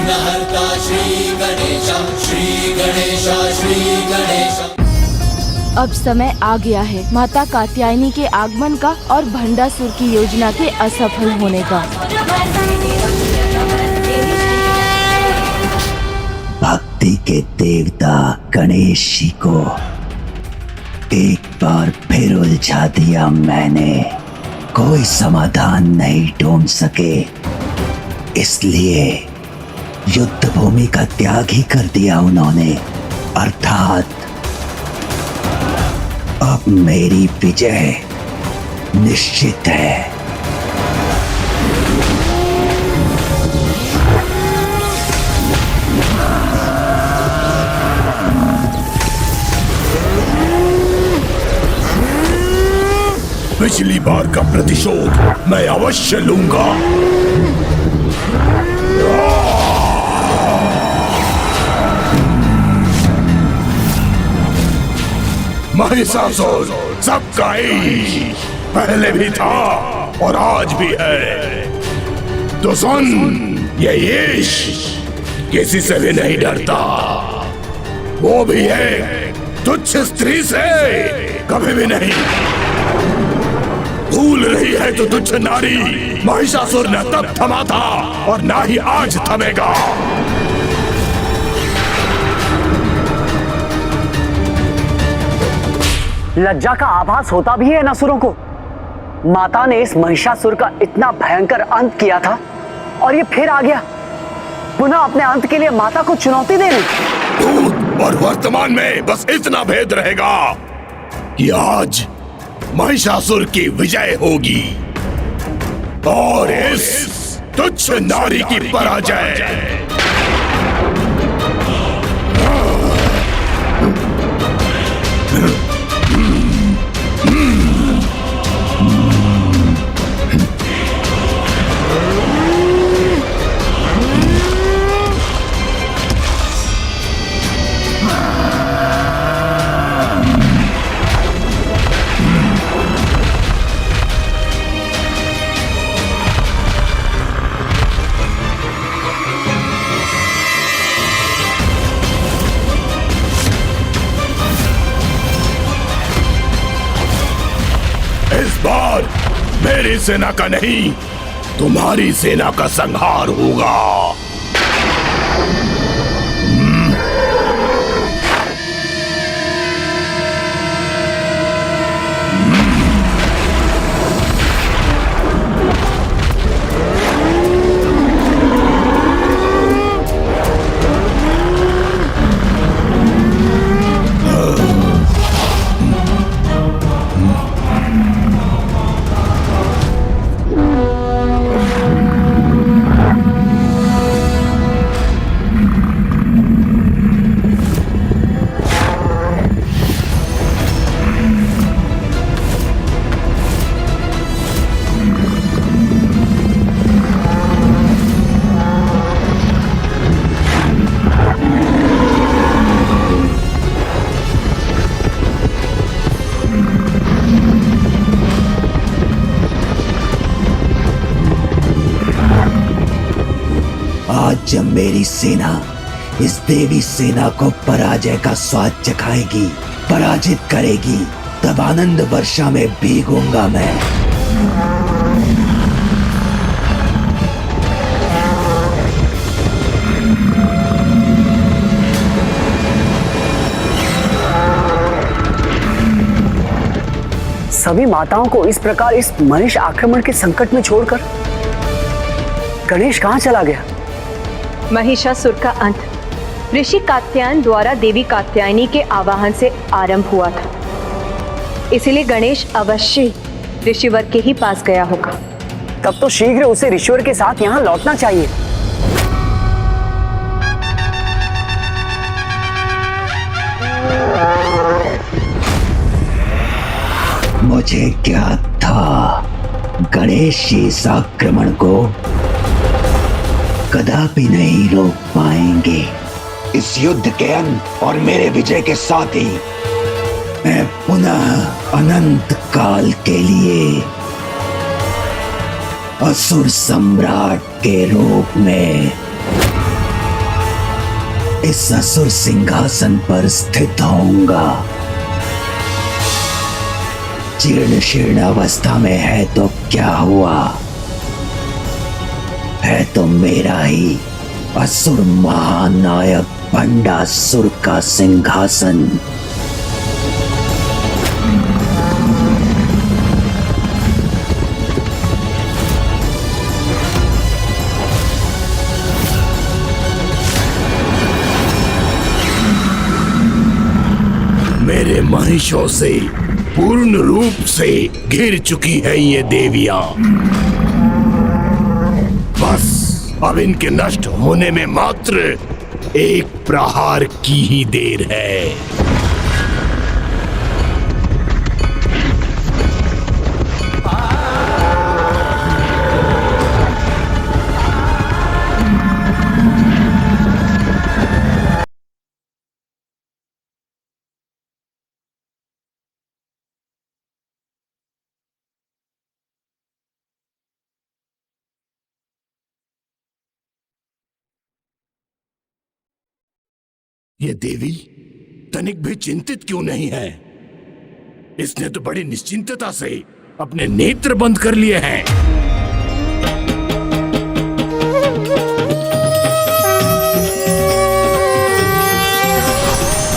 विघ्नहर्ता श्री गणेश, श्री गणेश, श्री गणेश। अब समय आ गया है माता कात्यायनी के आगमन का और भंडासुर की योजना के असफल होने का। भक्ति के देवता गणेश जी को एक बार फिर उलझा दिया मैंने। कोई समाधान नहीं ढूंढ सके, इसलिए युद्ध भूमि का त्याग ही कर दिया उन्होंने। अर्थात अब मेरी विजय निश्चित है। पिछली बार का प्रतिशोध मैं अवश्य लूंगा। महिषासुर सबका ही पहले भी था और आज भी है। तो सुन, ये यश किसी से भी नहीं डरता। वो भी है तुच्छ स्त्री से कभी भी नहीं। भूल रही है तो तुच्छ नारी महिषासुर ने तब थमा था और ना ही आज थमेगा। लज्जा का आभास होता भी है असुरों को। माता ने इस महिषासुर का इतना भयंकर अंत किया था और ये फिर आ गया पुनः अपने अंत के लिए माता को चुनौती देने। भूत और वर्तमान में बस इतना भेद रहेगा कि आज महिषासुर की विजय होगी और इस तुच्छ नारी की पराजय। इस बार मेरी सेना का नहीं, तुम्हारी सेना का संहार होगा। आज जब मेरी सेना इस देवी सेना को पराजय का स्वाद चखाएगी, पराजित करेगी, तब आनंद वर्षा में भीगूंगा मैं। सभी माताओं को इस प्रकार इस महिष आक्रमण के संकट में छोड़कर गणेश कहां चला गया? महिषासुर का अंत ऋषि कात्यायन द्वारा देवी कात्यायनी के आवाहन से आरंभ हुआ था, इसलिए गणेश अवश्य ऋषिवर के ही पास गया होगा। तब तो शीघ्र उसे ऋषिवर के साथ यहाँ लौटना चाहिए। मुझे ज्ञात था गणेश इस आक्रमण को कदापि नहीं रोक पाएंगे। इस युद्ध के अंत और मेरे विजय के साथ ही मैं पुनः अनंत काल के लिए असुर सम्राट के रूप में इस असुर सिंहासन पर स्थित होऊंगा। जीर्ण शीर्ण अवस्था में है तो क्या हुआ, है तो मेरा ही असुर महानायक भंडासुर का सिंहासन। मेरे महिषों से पूर्ण रूप से घिर चुकी है ये देवियां। बस अब इनके नष्ट होने में मात्र एक प्रहार की ही देर है। ये देवी तनिक भी चिंतित क्यों नहीं है? इसने तो बड़ी निश्चिंतता से अपने नेत्र बंद कर लिए हैं।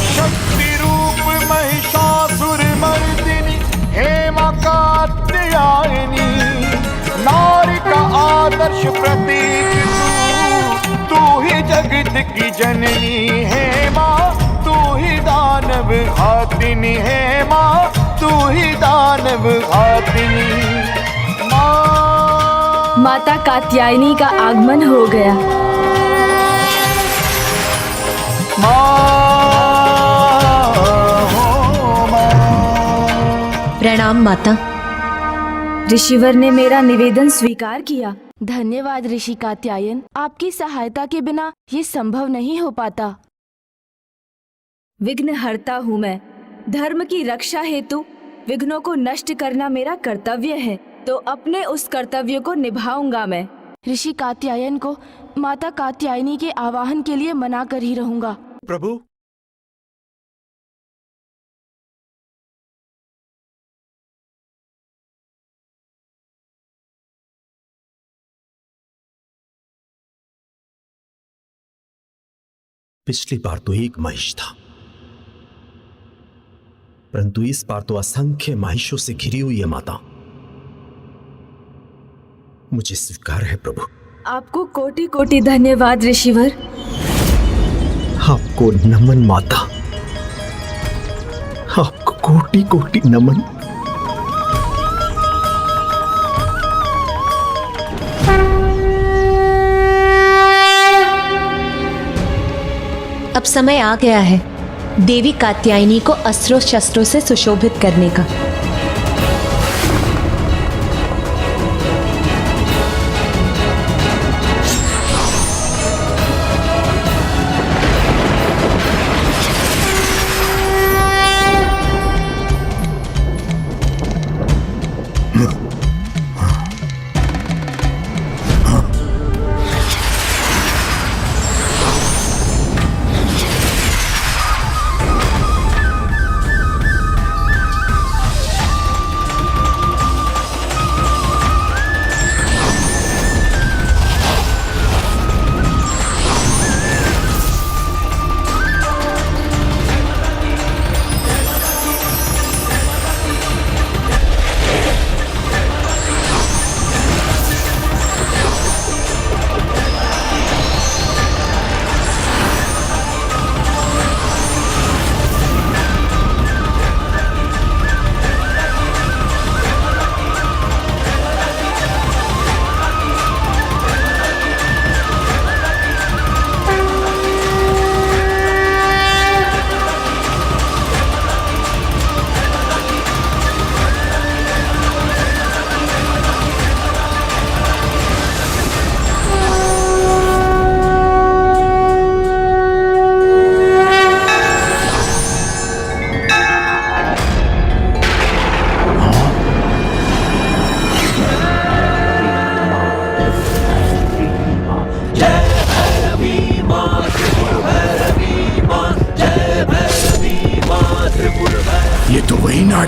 शक्ति रूप महिषासुर मर्दिनी हेमा कात्यायनी, नारी का आदर्श प्रतीक तू ही जगत की जननी है माँ, तू ही दानव घातिनी है माँ, तू ही दानव घातिनी माँ। माता कात्यायनी का आगमन हो गया। प्रणाम माता। ऋषिवर ने मेरा निवेदन स्वीकार किया। धन्यवाद ऋषि कात्यायन, आपकी सहायता के बिना ये संभव नहीं हो पाता। विघ्नहर्ता हूँ मैं। धर्म की रक्षा हेतु विघ्नों को नष्ट करना मेरा कर्तव्य है, तो अपने उस कर्तव्य को निभाऊंगा मैं। ऋषि कात्यायन को माता कात्यायनी के आवाहन के लिए मना कर ही रहूंगा। प्रभु, पिछली बार तो एक महिष था, परंतु इस बार तो असंख्य महिषों से घिरी हुई है माता। मुझे स्वीकार है प्रभु। आपको कोटि कोटि धन्यवाद ऋषिवर। आपको नमन माता, आपको कोटि कोटि नमन। अब समय आ गया है देवी कात्यायनी को अस्त्रों शस्त्रों से सुशोभित करने का।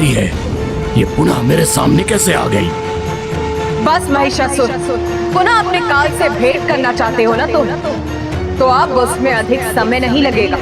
नारी है, ये पुनः मेरे सामने कैसे आ गई? बस महिषासुर, पुनः अपने काल से भेंट करना चाहते हो ना तुम? तो अब उसमें अधिक समय नहीं लगेगा।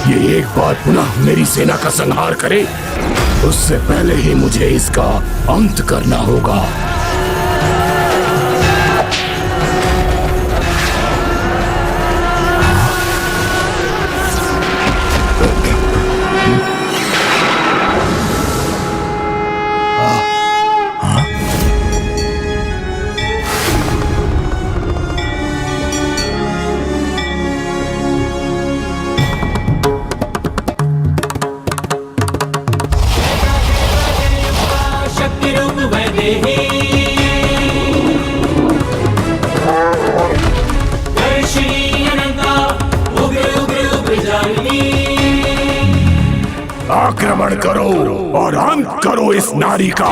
ये एक बार पुनः मेरी सेना का संहार करे, उससे पहले ही मुझे इसका अंत करना होगा। आक्रमण करो और अंत करो इस नारी का।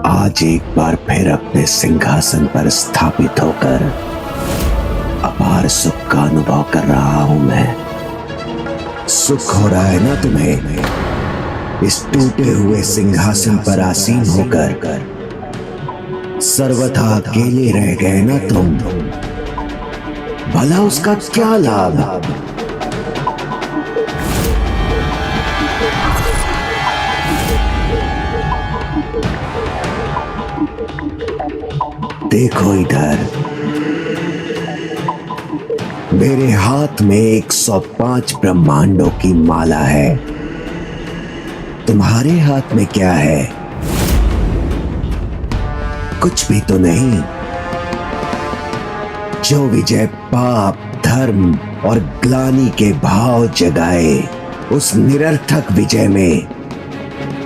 आज एक बार फिर अपने सिंहासन पर स्थापित होकर अपार सुख का अनुभव कर रहा हूं मैं। सुख हो रहा है ना तुम्हें? इस टूटे हुए सिंहासन पर आसीन होकर सर्वथा अकेले रह गए ना तुम। भला उसका क्या लाभ? देखो इधर, मेरे हाथ में 105 ब्रह्मांडों की माला है। तुम्हारे हाथ में क्या है? कुछ भी तो नहीं। जो विजय पाप, धर्म और ग्लानि के भाव जगाए, उस निरर्थक विजय में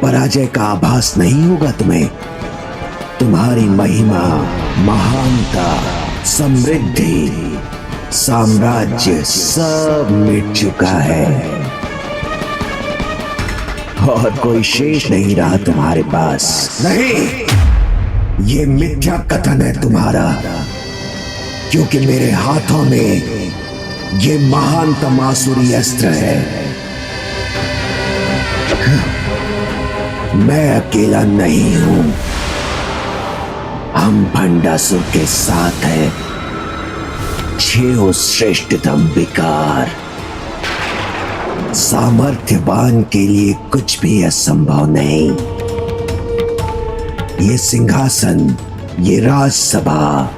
पराजय का आभास नहीं होगा तुम्हें। तुम्हारी महिमा, महानता, समृद्धि, साम्राज्य सब मिट चुका है और कोई शेष नहीं रहा तुम्हारे पास। नहीं, ये मिथ्या कथन है तुम्हारा, क्योंकि मेरे हाथों में ये महानतम आसुरी अस्त्र है। मैं अकेला नहीं हूं, हम भंडासुर के साथ हैं। 6 श्रेष्ठतम विकार। सामर्थ्यवान के लिए कुछ भी असंभव नहीं। ये सिंहासन, ये राजसभा,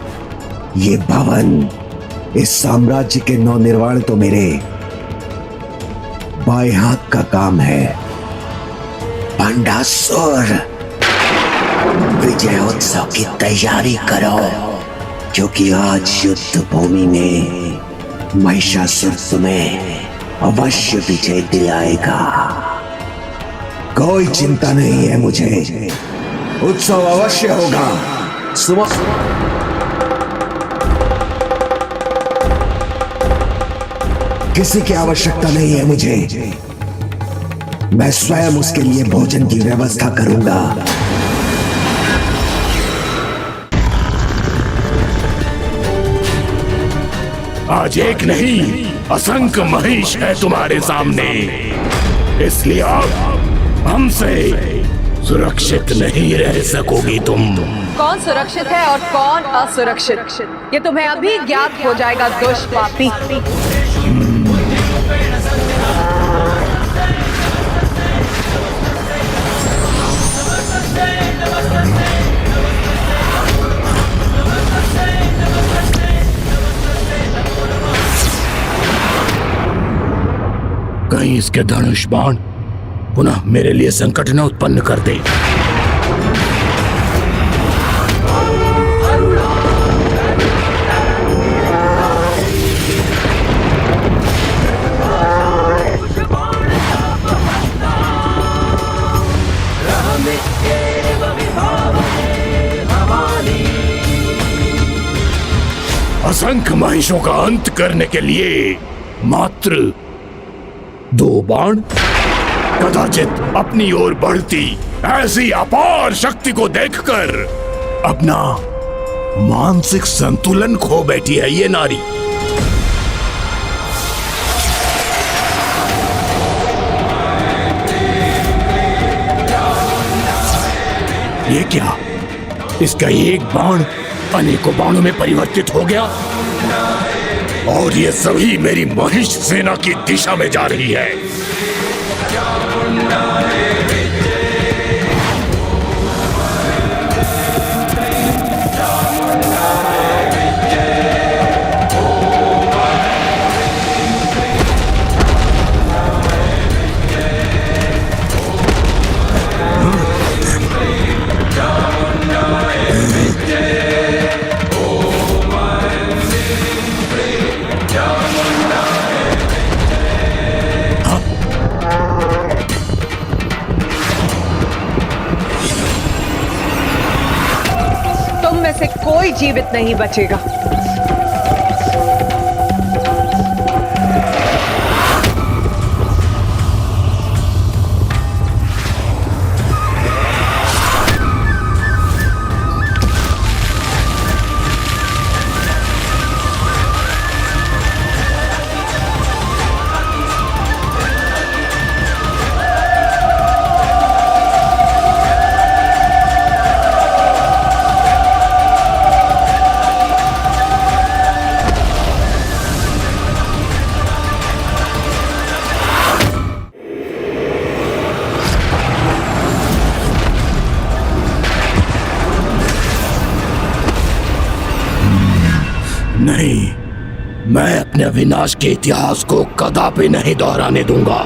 ये भवन, इस साम्राज्य के नवनिर्माण तो मेरे बाएं हाथ का काम है। भंडासुर, विजय उत्सव की तैयारी करो, क्योंकि आज युद्ध भूमि में महिषासुर तुम्हें अवश्य विजय दिलाएगा। कोई चिंता नहीं है मुझे, उत्सव अवश्य होगा। सुबह किसी की आवश्यकता नहीं है मुझे, मैं स्वयं उसके लिए भोजन की व्यवस्था करूंगा। आज एक नहीं, असंख्य महिष है तुम्हारे सामने। इसलिए अब हमसे सुरक्षित नहीं रह सकोगी तुम। कौन सुरक्षित है और कौन असुरक्षित, ये तुम्हें अभी ज्ञात हो जाएगा दुष्पापी। कहीं इसके धनुष बाण पुनः मेरे लिए संकट न उत्पन्न कर दे। असंख्य महिषों का अंत करने के लिए मात्र 2 बाण, कदाचित अपनी ओर बढ़ती ऐसी अपार शक्ति को देखकर अपना मानसिक संतुलन खो बैठी है ये नारी। ये क्या, इसका एक बाण अनेकों बाणों में परिवर्तित हो गया और ये सभी मेरी महिष सेना की दिशा में जा रही है। से कोई जीवित नहीं बचेगा। नहीं, मैं अपने विनाश के इतिहास को कदापि नहीं दोहराने दूंगा।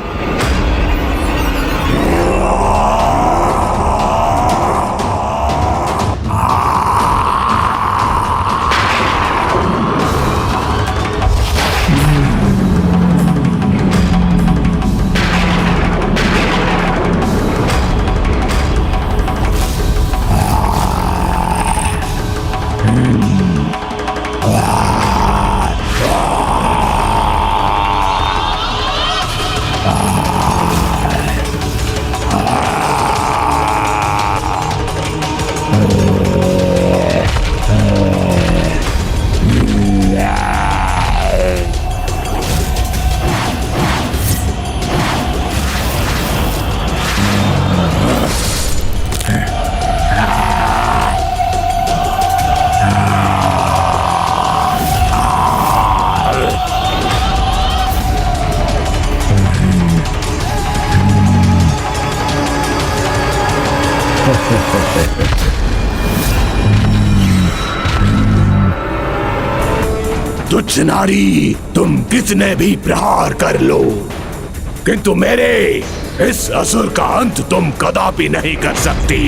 तुच्छ नारी, तुम कितने भी प्रहार कर लो, किंतु मेरे इस असुर का अंत तुम कदापि नहीं कर सकती।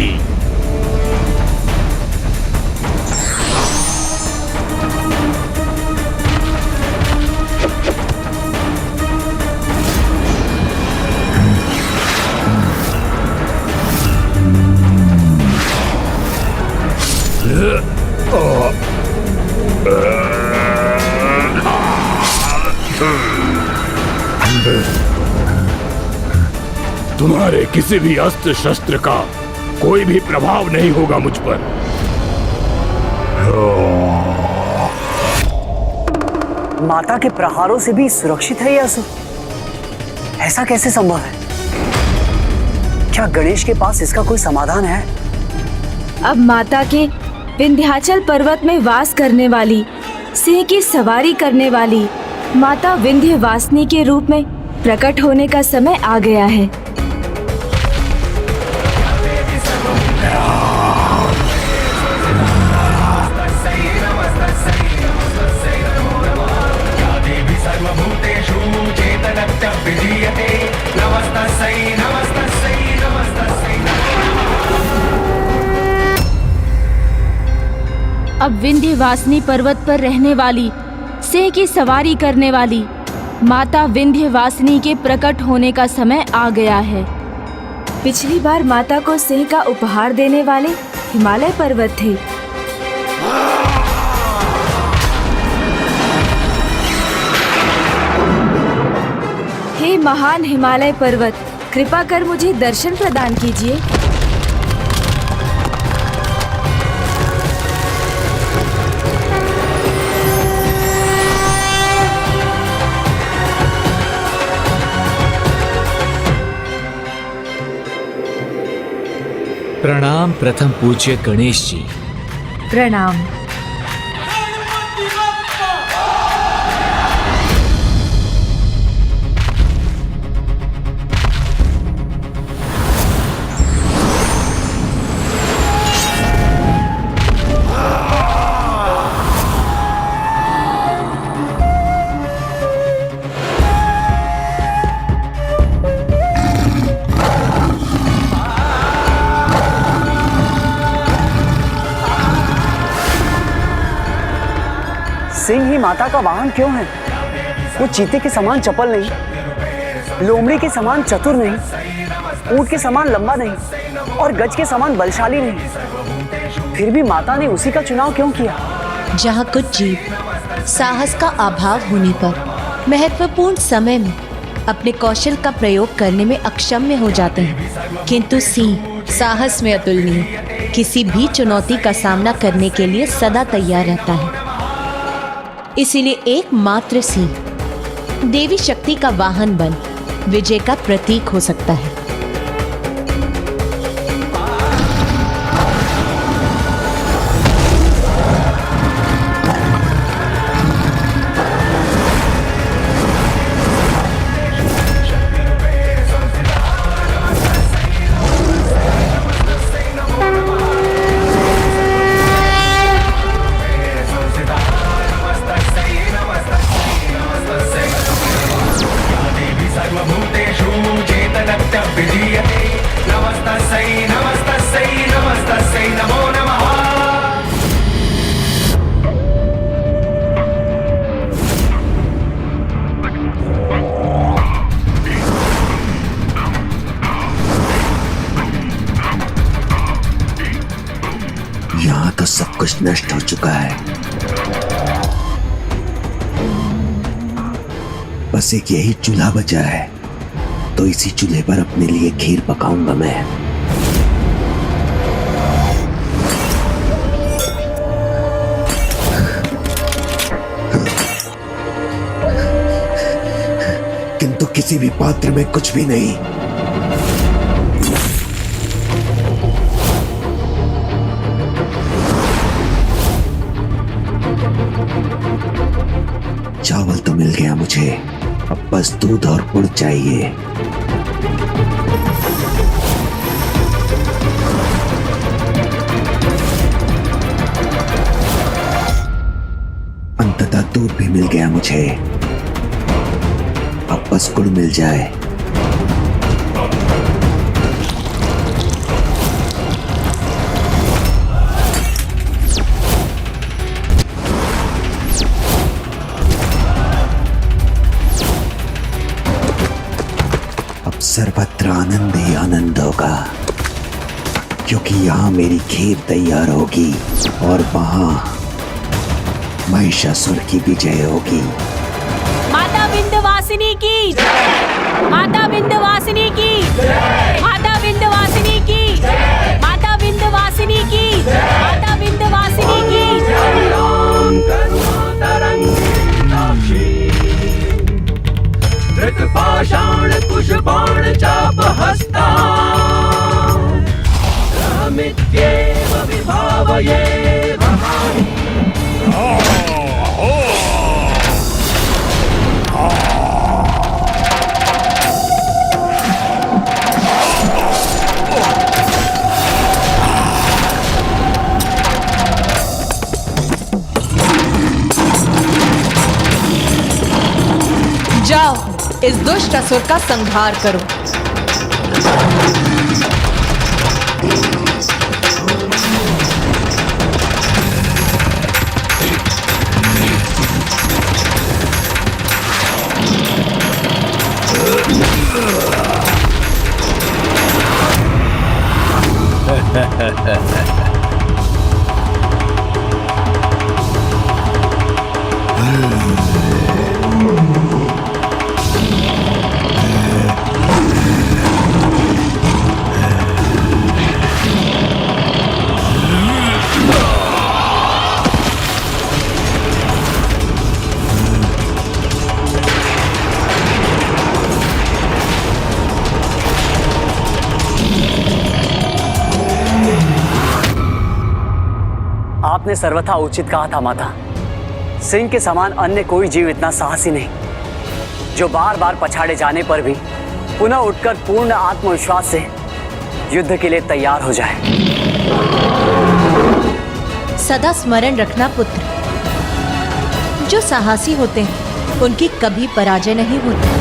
तुम्हारे किसी भी अस्त्र शस्त्र का कोई भी प्रभाव नहीं होगा मुझ पर। माता के प्रहारों से भी सुरक्षित है यह असुर? ऐसा कैसे संभव है? क्या गणेश के पास इसका कोई समाधान है? अब माता के विंध्याचल पर्वत में वास करने वाली, सिंह की सवारी करने वाली माता विंध्यवासिनी के रूप में प्रकट होने का समय आ गया है। अब विंध्यवासिनी पर्वत पर रहने वाली, सिंह की सवारी करने वाली माता विंध्यवासिनी के प्रकट होने का समय आ गया है। पिछली बार माता को सिंह का उपहार देने वाले हिमालय पर्वत थे। हे महान हिमालय पर्वत, कृपा कर मुझे दर्शन प्रदान कीजिए। प्रणाम प्रथम पूज्य गणेश जी। प्रणाम। सिंह ही माता का वाहन क्यों है? वो चीते के समान चपल नहीं, लोमड़ी के समान चतुर नहीं, ऊंट के समान लंबा नहीं और गज के समान बलशाली नहीं। फिर भी माता ने उसी का चुनाव क्यों किया? जहाँ कुछ जीव साहस का अभाव होने पर महत्वपूर्ण समय में अपने कौशल का प्रयोग करने में अक्षम हो जाते हैं, किंतु सिंह साहस में अतुलनीय, किसी भी चुनौती का सामना करने के लिए सदा तैयार रहता है। इसीलिए एकमात्र सिंह देवी शक्ति का वाहन बन विजय का प्रतीक हो सकता है। यहाँ तो सब कुछ नष्ट हो चुका है, बस एक यही चूल्हा बचा है, तो इसी चूल्हे पर अपने लिए खीर पकाऊंगा मैं। किंतु किसी भी पात्र में कुछ भी नहीं। चावल तो मिल गया मुझे, अब बस दूध और गुड़ चाहिए। अंततः दूध भी मिल गया मुझे, अब बस गुड़ मिल जाए। सर्वत्र आनंद ही आनंद होगा, क्योंकि यहाँ मेरी खीर तैयार होगी और वहां महिषासुर की विजय होगी। माता विंध्यवासिनी की, माता विंध्यवासिनी की, माता विंध्यवासिनी की, माता विंध्यवासिनी की, माता विंध्यवासिनी की। पाषाण कुश बाण चाप हस्ता इस दुष्ट असुर का संहार करो। आपने सर्वथा उचित कहा था माता। सिंह के समान अन्य कोई जीव इतना साहसी नहीं, जो बार बार पछाड़े जाने पर भी पुनः उठकर पूर्ण आत्मविश्वास से युद्ध के लिए तैयार हो जाए। सदा स्मरण रखना पुत्र, जो साहसी होते हैं उनकी कभी पराजय नहीं होती।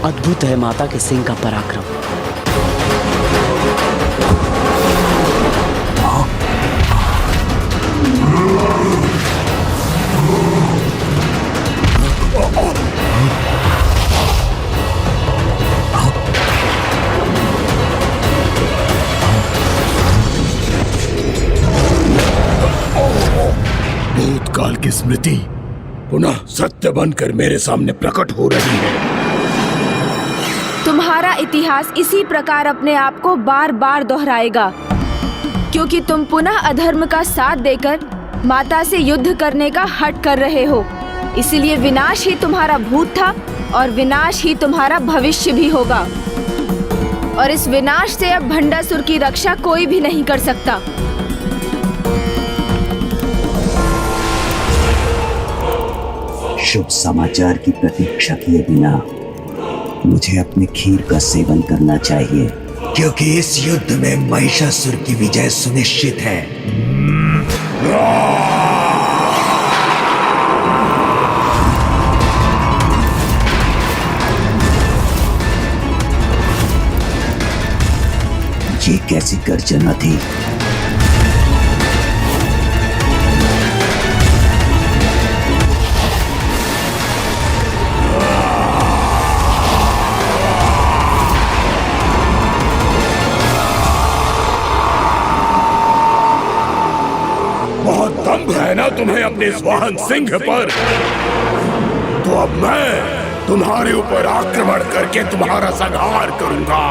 अद्भुत है माता के सिंह का पराक्रम। भूतकाल की स्मृति पुनः सत्य बनकर मेरे सामने प्रकट हो रही है। तुम्हारा इतिहास इसी प्रकार अपने आप को बार बार दोहराएगा, क्योंकि तुम पुनः अधर्म का साथ देकर माता से युद्ध करने का हठ कर रहे हो। इसीलिए विनाश ही तुम्हारा भूत था और विनाश ही तुम्हारा भविष्य भी होगा। और इस विनाश से अब भंडासुर की रक्षा कोई भी नहीं कर सकता। शुभ समाचार की प्रतीक्षा किए बिना मुझे अपने खीर का सेवन करना चाहिए, क्योंकि इस युद्ध में महिषासुर की विजय सुनिश्चित है। ये कैसी गर्जना थी? है ना तुम्हें अपने इस वाहन सिंह पर? तो अब मैं तुम्हारे ऊपर आक्रमण करके तुम्हारा संहार करूंगा।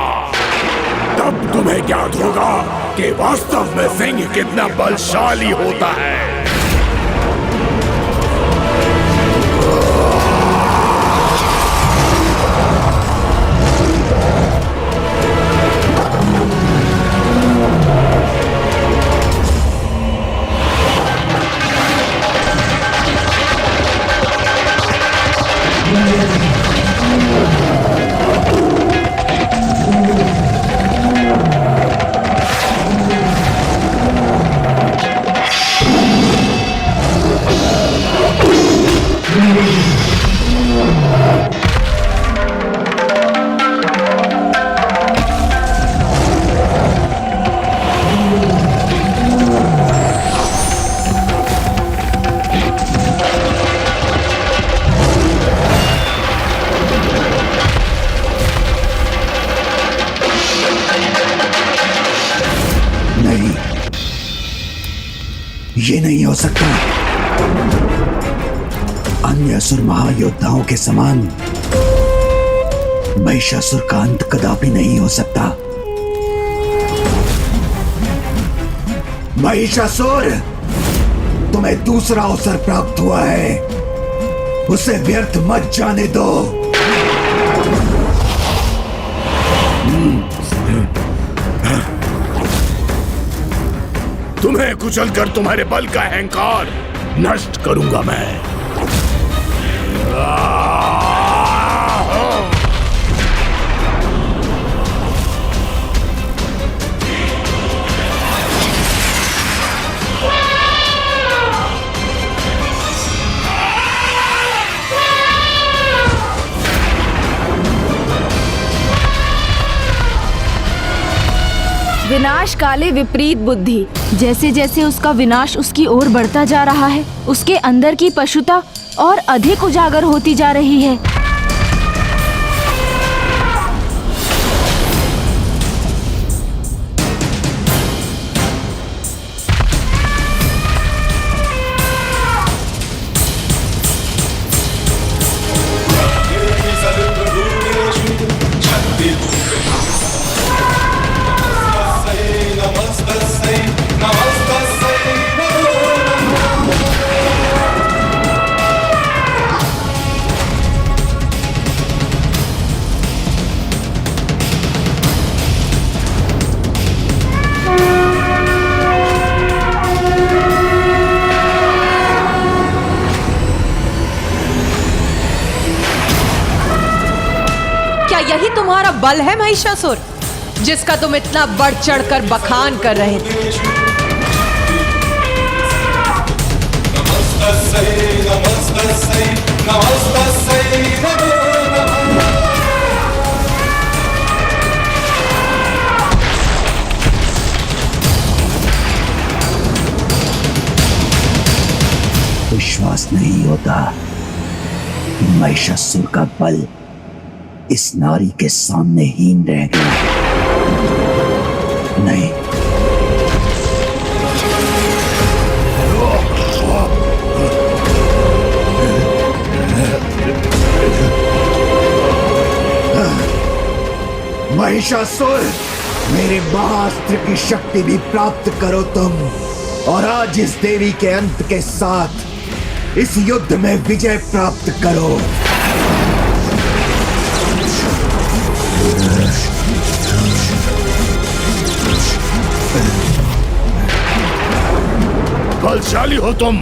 तब तुम्हें ज्ञात होगा कि वास्तव में सिंह कितना बलशाली होता है। ये नहीं हो सकता। अन्य असुर महायोद्धाओं के समान महिषासुर का अंत कदापि नहीं हो सकता। महिषासुर, तुम्हें दूसरा अवसर प्राप्त हुआ है, उसे व्यर्थ मत जाने दो। तुम्हें कुचलकर तुम्हारे बल का अहंकार नष्ट करूंगा मैं। विनाश काले विपरीत बुद्धि। जैसे जैसे उसका विनाश उसकी ओर बढ़ता जा रहा है, उसके अंदर की पशुता और अधिक उजागर होती जा रही है। यही तुम्हारा बल है महिषासुर, जिसका तुम इतना बढ़ चढ़कर बखान कर रहे थे? विश्वास नहीं होता महिषासुर का बल इस नारी के सामने हीन रह गया। नहीं, महिषासुर, मेरे महाअस्त्र की शक्ति भी प्राप्त करो तुम, और आज इस देवी के अंत के साथ इस युद्ध में विजय प्राप्त करो। बलशाली हो तुम,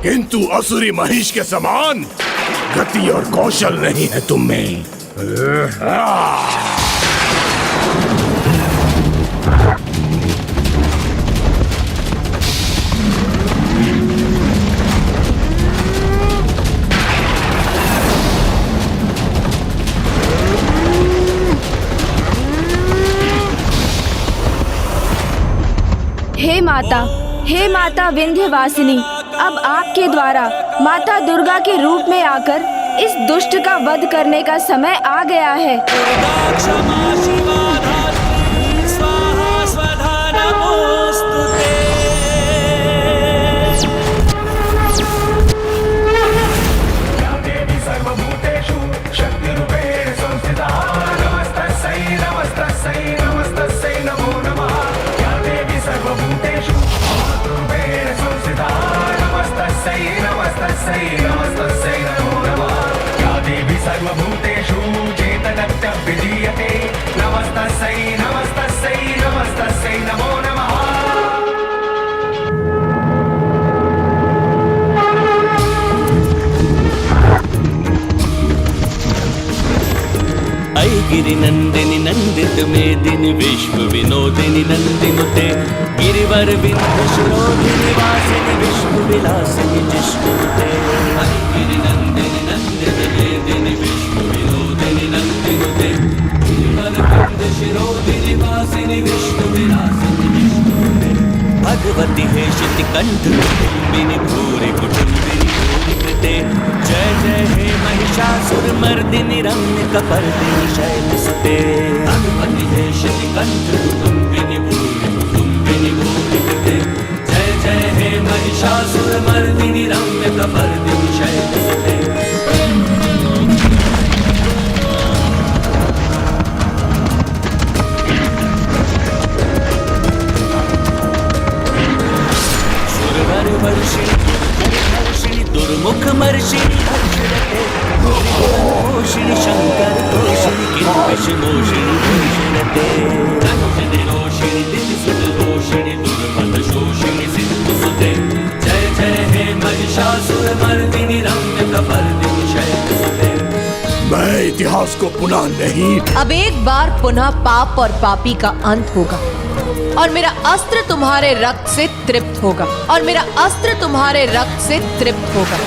किंतु असुरी महिष के समान गति और कौशल नहीं है तुम में। हे माता विंध्यवासिनी, अब आपके द्वारा माता दुर्गा के रूप में आकर इस दुष्ट का वध करने का समय आ गया है। गिरि नंदिनी नंदित मेदिनी विश्व विनोदिनी नंदिनुते गिरिवर विंध्य शिरोधिनी वासिनी विश्व विलासिनी जिष्णुते। गिरि नंदिनी नंदित मेदिनी विश्व विनोदिनी नंदिनुते गिरिवर विंध्य शिरोधिनी वासिनी विश्व विलासिनी जिष्णुते। भगवती हेशिति कंठ कुटुंबिनी भूरि कुटुंबिनी भूरि कृते। जय जय हे महिषासुर मर्दिनी रम्य कपर्दिनी शैलसुते। भगवती हेशिति कंठ कुटुंबिनी भूरि कुटुंबिनी भूरि कृते। जय जय हे महिषासुर मर्दिनी रम्य कपर्दिनी शैलसुते। दुर्मुख मर्षिणी हर्षरते घोषिणी शंकर तोषिणी किल्बिष मोषिणी भूषणते। रोषिणी दिति सुत रोषिणी दुर्मद शोषिणी महिषासुरमर्दिनि रम्यकपर्दिनि शैलसुते। मैं इतिहास को पुनः नहीं। अब एक बार पुनः पाप और पापी का अंत होगा और मेरा अस्त्र तुम्हारे रक्त से तृप्त होगा और मेरा अस्त्र तुम्हारे रक्त से तृप्त होगा।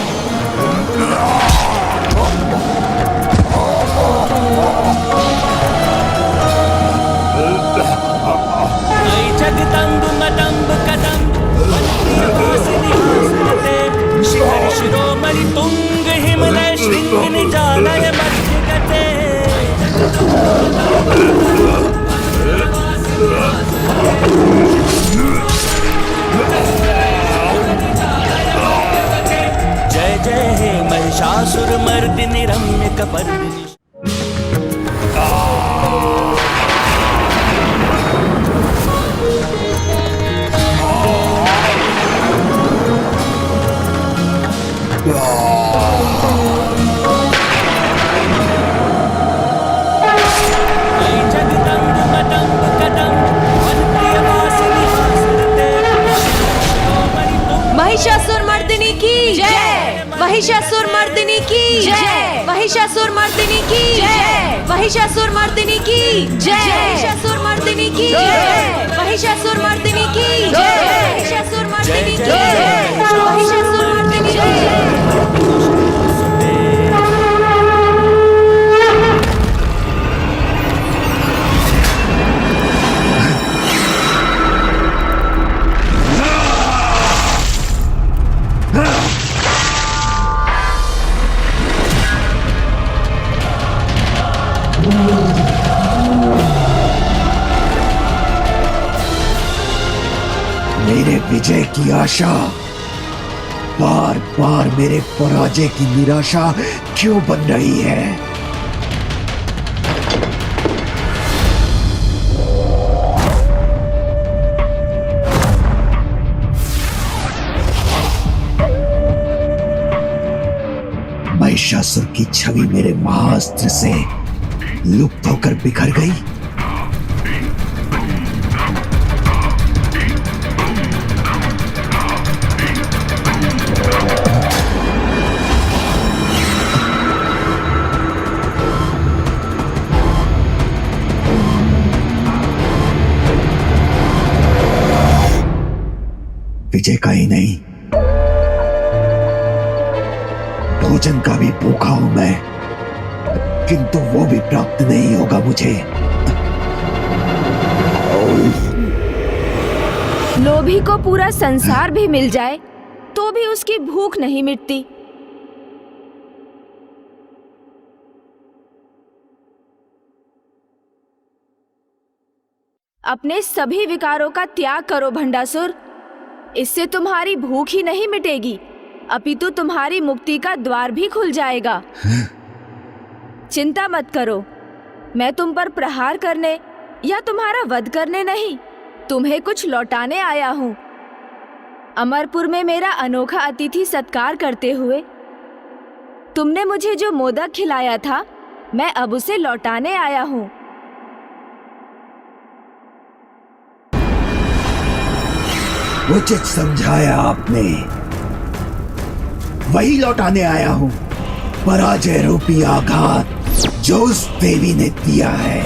जगदम्ब मदम्ब कदम्ब शिखर शिरोमणि तुंग हिमलय शृंग निजालय मध्यगते। जय जय हे महिषासुरमर्दिनि रम्यकपर्दिनि। महिषासुरमर्दिनी की जय, महिषासुरमर्दिनी की जय, महिषासुरमर्दिनी की जय, महिषासुरमर्दिनी की जय, महिषासुरमर्दिनी की जय, महिषासुरमर्दिनी की जय, महिषासुरमर्दिनी की जय, महिषासुरमर्दिनी की जय। मेरे विजय की आशा, बार बार मेरे पराजय की निराशा क्यों बन रही है? महिषासुर की छवि मेरे महाअस्त्र से लुप्त होकर बिखर गई। विजय का ही नहीं, भोजन का भी भूखा हूं मैं, किंतु वो भी प्राप्त नहीं होगा मुझे। लोभी को पूरा संसार भी मिल जाए तो भी उसकी भूख नहीं मिटती। अपने सभी विकारों का त्याग करो भंडासुर, इससे तुम्हारी भूख ही नहीं मिटेगी, अपितु तुम्हारी मुक्ति का द्वार भी खुल जाएगा। चिंता मत करो, मैं तुम पर प्रहार करने या तुम्हारा वध करने नहीं, तुम्हें कुछ लौटाने आया हूँ। अमरपुर में मेरा अनोखा अतिथि सत्कार करते हुए तुमने मुझे जो मोदक खिलाया था, मैं अब उसे लौटाने आया हूँ। उचित समझाया आपने, वही लौटाने आया हूं, पराजय रूपी आघात जो उस देवी ने दिया है।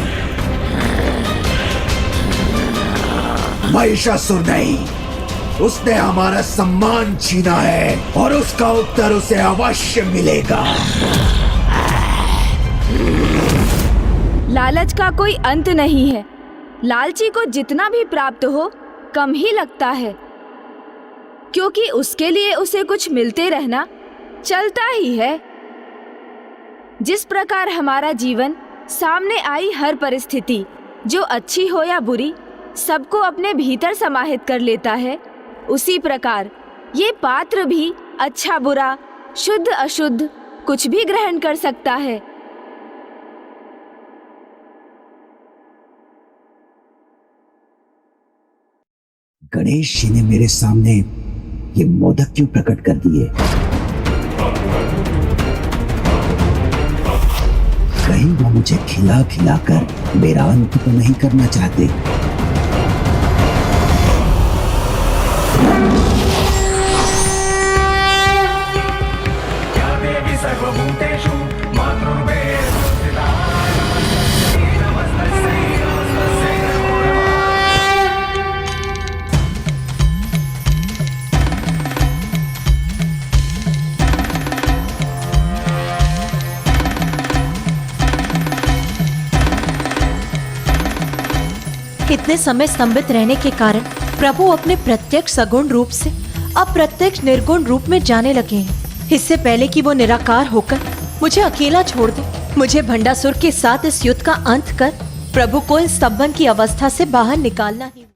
महिषासुर नहीं, उसने हमारा सम्मान छीना है और उसका उत्तर उसे अवश्य मिलेगा। लालच का कोई अंत नहीं है, लालची को जितना भी प्राप्त हो कम ही लगता है, क्योंकि उसके लिए उसे कुछ मिलते रहना चलता ही है। जिस प्रकार हमारा जीवन सामने आई हर परिस्थिति, जो अच्छी हो या बुरी, सबको अपने भीतर समाहित कर लेता है, उसी प्रकार ये पात्र भी अच्छा बुरा, शुद्ध अशुद्ध कुछ भी ग्रहण कर सकता है। गणेश जी ने मेरे सामने ये मोदक क्यों प्रकट कर दिए? कहीं वो मुझे खिला खिला कर मेरा अंत तो नहीं करना चाहते। इतने समय स्तंभित रहने के कारण प्रभु अपने प्रत्यक्ष सगुण रूप से अप्रत्यक्ष निर्गुण रूप में जाने लगे हैं। इससे पहले कि वो निराकार होकर मुझे अकेला छोड़ दे, मुझे भंडासुर के साथ इस युद्ध का अंत कर प्रभु को इस स्तंभन की अवस्था से बाहर निकालना ही